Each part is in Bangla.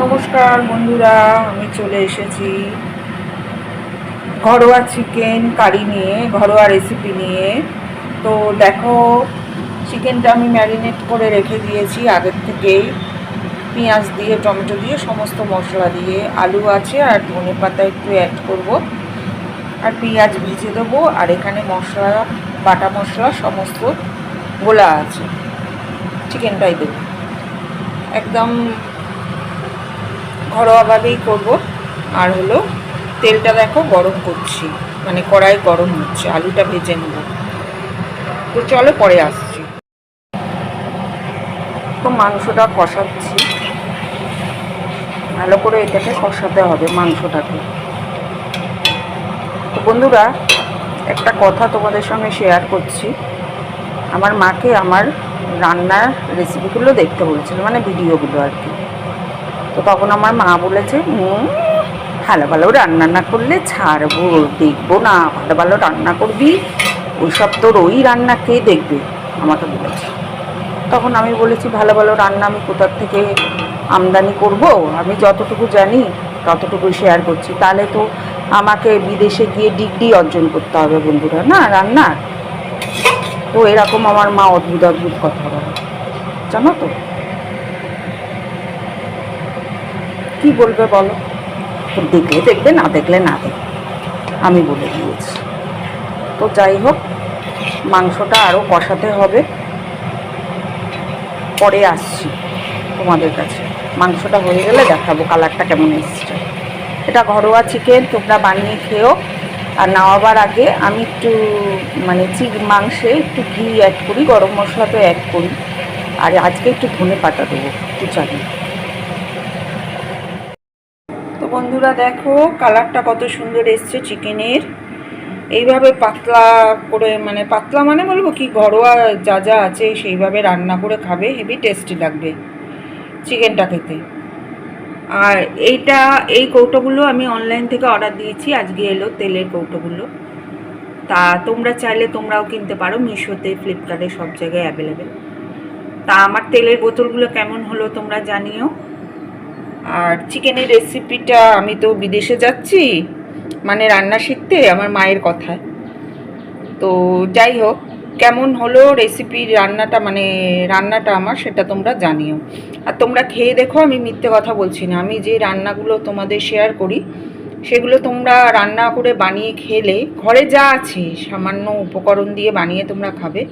নমস্কার বন্ধুরা, আমি চলে এসেছি ঘরোয়া চিকেন কারি নিয়ে, ঘরোয়া রেসিপি নিয়ে। তো দেখো, চিকেনটা আমি ম্যারিনেট করে রেখে দিয়েছি আগের থেকেই, পেঁয়াজ দিয়ে, টমেটো দিয়ে, সমস্ত মশলা দিয়ে। আলু আছে আর ধনে পাতা একটু অ্যাড করব, আর পেঁয়াজ ভেজে দেবো। আর এখানে মশলা, বাটা মশলা সমস্ত গোলা আছে, চিকেনটাই দেবো। একদম ঘরোয়াভাবেই করব। আর হলো, তেলটা দেখো গরম করছি, মানে কড়াই গরম হচ্ছে, আলুটা ভেজে নেব। তো চলো পরে আসছি। তো মাংসটা কষাচ্ছি, ভালো করে এটাকে কষাতে হবে মাংসটাকে। তো বন্ধুরা, একটা কথা তোমাদের সঙ্গে শেয়ার করছি। আমার মাকে আমার রান্নার রেসিপিগুলো দেখতে বলেছিল, মানে ভিডিওগুলো আর কি। তো তখন আমার মা বলেছে, ভালো ভালো রান্না না করলে ছাড়বো, দেখবো না। ভালো ভালো রান্না করবি, ওইসব তোর ওই রান্না কে দেখবে, আমাকে বলেছে। তখন আমি বলেছি, ভালো ভালো রান্না আমি কোথার থেকে আমদানি করব? আমি যতটুকু জানি ততটুকুই শেয়ার করছি। তাহলে তো আমাকে বিদেশে গিয়ে ডিগ্রি অর্জন করতে হবে বন্ধুরা, না রান্নার। তো এরকম আমার মা অদ্ভুত অদ্ভুত কথা বলে, জানো তো। কি বলবে বলো? দেখলে দেখবে, না দেখলে না দেখবে, আমি বলে দিয়েছি। তো যাই হোক, মাংসটা আরও কষাতে হবে, পরে আসছি তোমাদের কাছে। মাংসটা হয়ে গেলে দেখাবো কালারটা কেমন এসছে। এটা ঘরোয়া চিকেন, তোমরা বানিয়ে খেও। আর নামাবার আগে আমি একটু মানে মাংসে একটু ঘি অ্যাড করি, গরম মশলা তো অ্যাড করি। আর আজকে একটু ধনে পাতা দেবো কুচানো। তো বন্ধুরা দেখো, কালারটা কত সুন্দর এসছে চিকেনের। এইভাবে পাতলা করে, মানে পাতলা মানে বলবো কি, ঘরোয়া যা যা আছে সেইভাবে রান্না করে খাবে, হেভি টেস্টি লাগবে চিকেনটা খেতে। আর এই কৌটোগুলো আমি অনলাইন থেকে অর্ডার দিয়েছি, আজকে এলো তেলের কৌটোগুলো। তা তোমরা চাইলে তোমরাও কিনতে পারো, মিশোতে, ফ্লিপকার্টে, সব জায়গায় অ্যাভেলেবেল। তা আমার তেলের বোতলগুলো কেমন হলো তোমরা জানিও। আর চিকেনের রেসিপিটা, আমি তো বিদেশে যাচ্ছি মানে রান্না শিখতে আমার মায়ের কথায়। তো যাই হোক, কেমন হলো রেসিপির রান্নাটা, মানে রান্নাটা আমার, সেটা তোমরা জানিও। আর তোমরা খেয়ে দেখো, আমি মিথ্যে কথা বলছি না। আমি যে রান্নাগুলো তোমাদের শেয়ার করি, সেগুলো তোমরা রান্না করে বানিয়ে খেলে, ঘরে যা আছে সামান্য উপকরণ দিয়ে বানিয়ে তোমরা খাবে,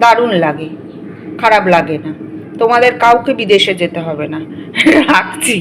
দারুণ লাগে, খারাপ লাগে না। তোমাদের কাউকে বিদেশে যেতে হবে না। রাখছি।